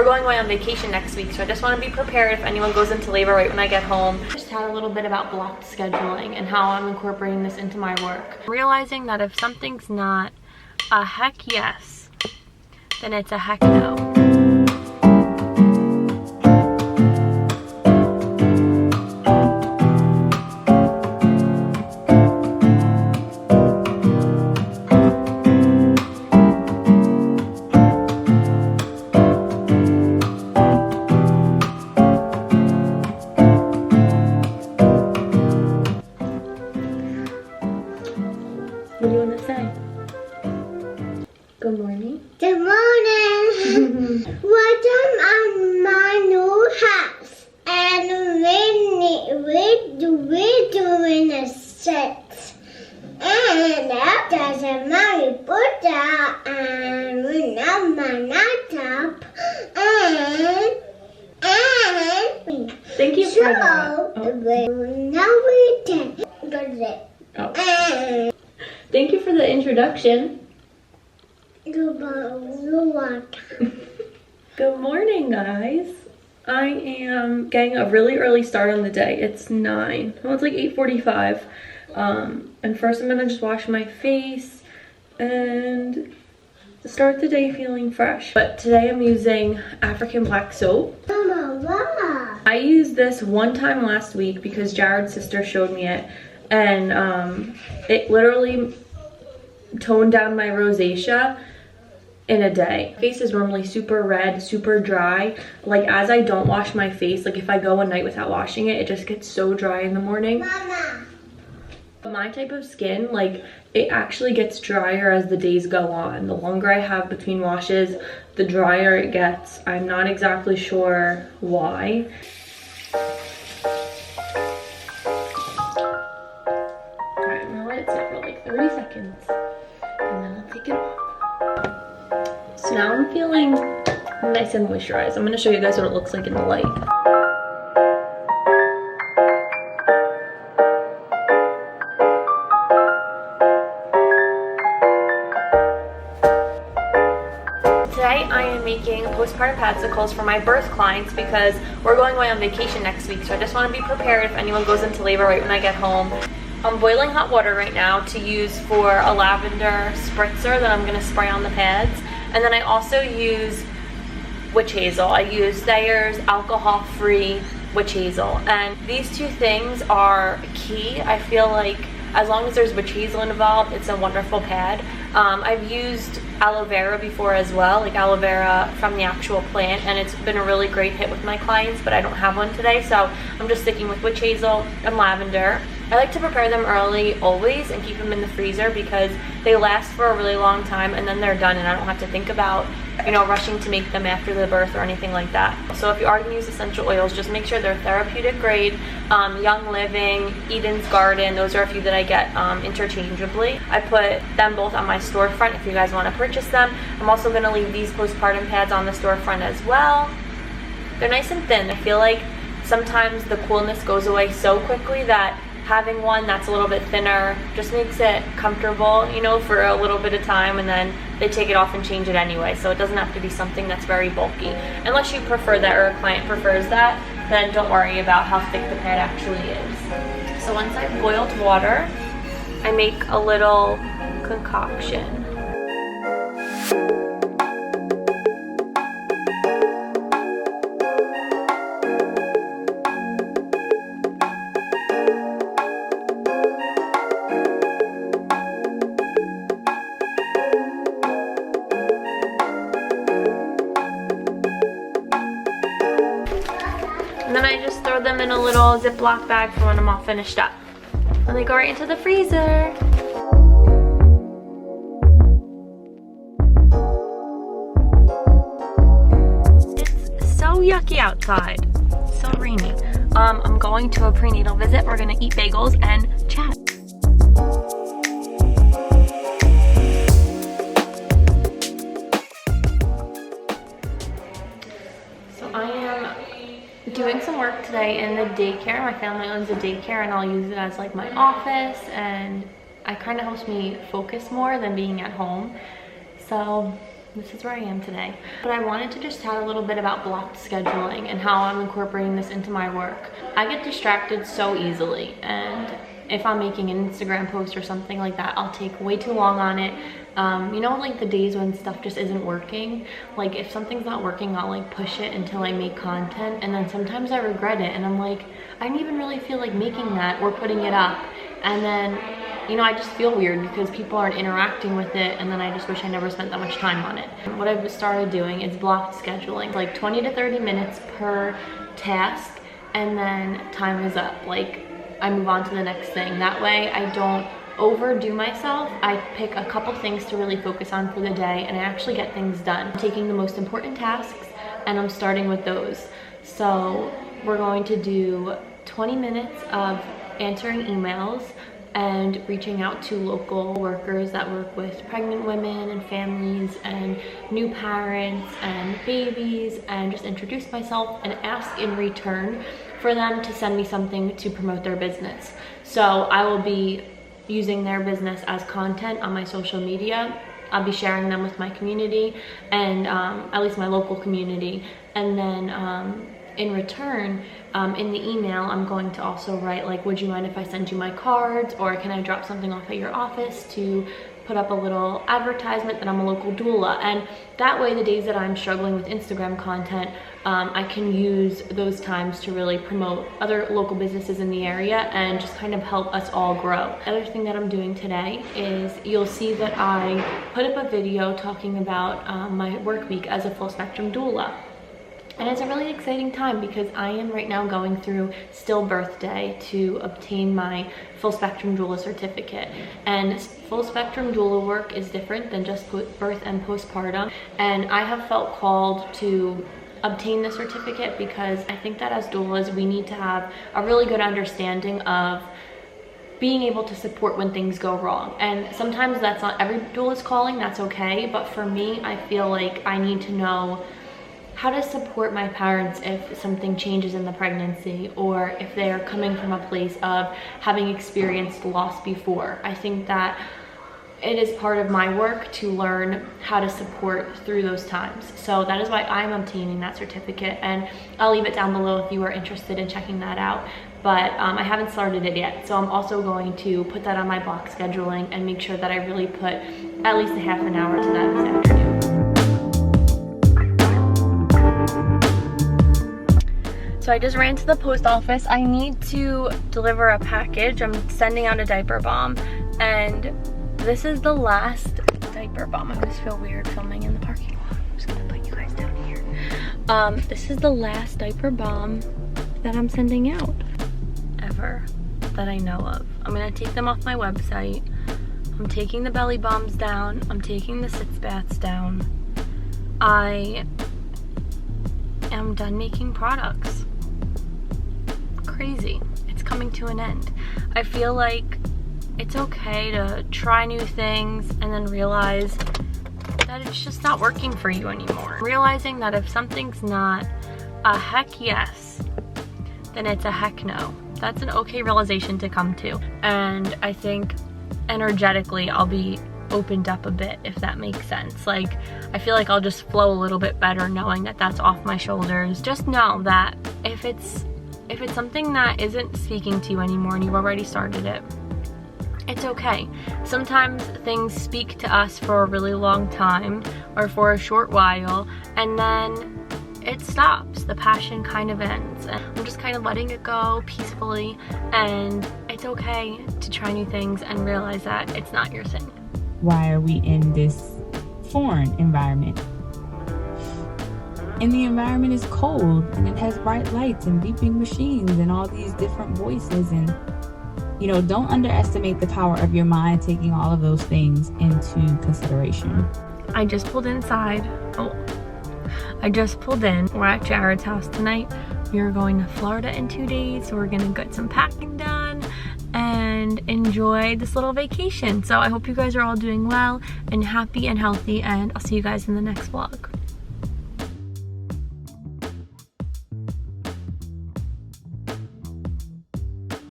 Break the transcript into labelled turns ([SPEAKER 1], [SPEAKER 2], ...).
[SPEAKER 1] going away on vacation next week, so I just want to be prepared if anyone goes into labor right when I get home. Just had a little bit about blocked scheduling and how I'm incorporating this into my work. Realizing that if something's not a heck yes, then it's a heck no. What do you want to say? Good morning.
[SPEAKER 2] Good morning. Welcome on my new house. And we're doing a set. And after the my Buddha and we know my laptop and
[SPEAKER 1] Thank you for that.
[SPEAKER 2] now we can do it.
[SPEAKER 1] Oh. Thank you for the introduction.
[SPEAKER 2] You're welcome.
[SPEAKER 1] Good morning, guys. I am getting a really early start on the day. It's 9. Well, it's like 8:45. And first I'm gonna just wash my face and start the day feeling fresh. But today I'm using African black soap.
[SPEAKER 2] Mama, wow.
[SPEAKER 1] I used this one time last week because Jared's sister showed me it, and it literally toned down my rosacea in a day. My face is normally super red, super dry. Like, as I don't wash my face, like if I go a night without washing it, it just gets so dry in the morning.
[SPEAKER 2] Mama.
[SPEAKER 1] My type of skin, like, it actually gets drier as the days go on. The longer I have between washes, the drier it gets. I'm not exactly sure why. Alright, I'm gonna let it sit for like 30 seconds and then I'll take it off. So now I'm feeling nice and moisturized. I'm gonna show you guys what it looks like in the light. Today I am making postpartum padsicles for my birth clients because we're going away on vacation next week, so I just want to be prepared if anyone goes into labor right when I get home. I'm boiling hot water right now to use for a lavender spritzer that I'm going to spray on the pads, and then I also use witch hazel. I use Taylar's alcohol-free witch hazel, and these two things are key. I feel like as long as there's witch hazel involved, it's a wonderful pad. I've used aloe vera before as well, like aloe vera from the actual plant, and it's been a really great hit with my clients, but I don't have one today, so I'm just sticking with witch hazel and lavender. I like to prepare them early always and keep them in the freezer because they last for a really long time and then they're done and I don't have to think about, you know, rushing to make them after the birth or anything like that. So if you are going to use essential oils, just make sure they're therapeutic grade. Young Living, Eden's Garden, those are a few that I get interchangeably. I put them both on my storefront if you guys want to purchase them. I'm also going to leave these postpartum pads on the storefront as well. They're nice and thin. I feel like sometimes the coolness goes away so quickly that having one that's a little bit thinner just makes it comfortable, you know, for a little bit of time, and then they take it off and change it anyway, so it doesn't have to be something that's very bulky. Unless you prefer that or a client prefers that, then don't worry about how thick the pad actually is. So once I've boiled water, I make a little concoction. And then I just throw them in a little Ziploc bag for when I'm all finished up. And they go right into the freezer. It's so yucky outside. So rainy. I'm going to a prenatal visit. We're gonna eat bagels and chat. So I am doing some work today in the daycare. My family owns a daycare and I'll use it as like my office, and it kind of helps me focus more than being at home. So this is where I am today. But I wanted to just chat a little bit about blocked scheduling and how I'm incorporating this into my work. I get distracted so easily, and if I'm making an Instagram post or something like that, I'll take way too long on it. You know, like the days when stuff just isn't working, like if something's not working, I'll like push it until I make content, and then sometimes I regret it and I'm like, I didn't even really feel like making that or putting it up. And then, you know, I just feel weird because people aren't interacting with it, and then I just wish I never spent that much time on it. What I've started doing is blocked scheduling, like 20 to 30 minutes per task, and then time is up. Like I move on to the next thing. That way I don't overdo myself. I pick a couple things to really focus on for the day, and I actually get things done. I'm taking the most important tasks and I'm starting with those. So we're going to do 20 minutes of answering emails and reaching out to local workers that work with pregnant women and families and new parents and babies, and just introduce myself and ask in return for them to send me something to promote their business. So I will be using their business as content on my social media. I'll be sharing them with my community, and at least my local community. And then in return, in the email, I'm going to also write like, would you mind if I send you my cards, or can I drop something off at your office to put up a little advertisement that I'm a local doula. And that way, the days that I'm struggling with Instagram content, I can use those times to really promote other local businesses in the area and just kind of help us all grow. The other thing that I'm doing today is you'll see that I put up a video talking about my work week as a full spectrum doula. And it's a really exciting time because I am right now going through stillbirth day to obtain my full spectrum doula certificate. And full spectrum doula work is different than just birth and postpartum. And I have felt called to obtain the certificate because I think that as doulas, we need to have a really good understanding of being able to support when things go wrong. And sometimes that's not every doula's calling, that's okay. But for me, I feel like I need to know how to support my parents if something changes in the pregnancy, or if they are coming from a place of having experienced loss before. I think that it is part of my work to learn how to support through those times. So that is why I'm obtaining that certificate, and I'll leave it down below if you are interested in checking that out. But I haven't started it yet, so I'm also going to put that on my block scheduling and make sure that I really put at least a half an hour to that this afternoon. So I just ran to the post office. I need to deliver a package. I'm sending out a diaper bomb, and this is the last diaper bomb. I just feel weird filming in the parking lot. I'm just gonna put you guys down here. This is the last diaper bomb that I'm sending out ever that I know of. I'm gonna take them off my website. I'm taking the belly bombs down. I'm taking the sitz baths down. I am done making products. Crazy. It's coming to an end. I feel like it's okay to try new things and then realize that it's just not working for you anymore. Realizing that if something's not a heck yes, then it's a heck no. That's an okay realization to come to. And I think energetically I'll be opened up a bit, if that makes sense. Like, I feel like I'll just flow a little bit better knowing that that's off my shoulders. Just know that if it's something that isn't speaking to you anymore and you've already started it, it's okay. Sometimes things speak to us for a really long time or for a short while, and then it stops. The passion kind of ends. And I'm just kind of letting it go peacefully, and it's okay to try new things and realize that it's not your thing.
[SPEAKER 3] Why are we in this foreign environment? And the environment is cold, and it has bright lights and beeping machines and all these different voices. And, you know, don't underestimate the power of your mind taking all of those things into consideration.
[SPEAKER 1] I just pulled inside. I just pulled in. We're at Jared's house tonight. We are going to Florida in 2 days, so we're gonna get some packing done and enjoy this little vacation. So I hope you guys are all doing well and happy and healthy, and I'll see you guys in the next vlog.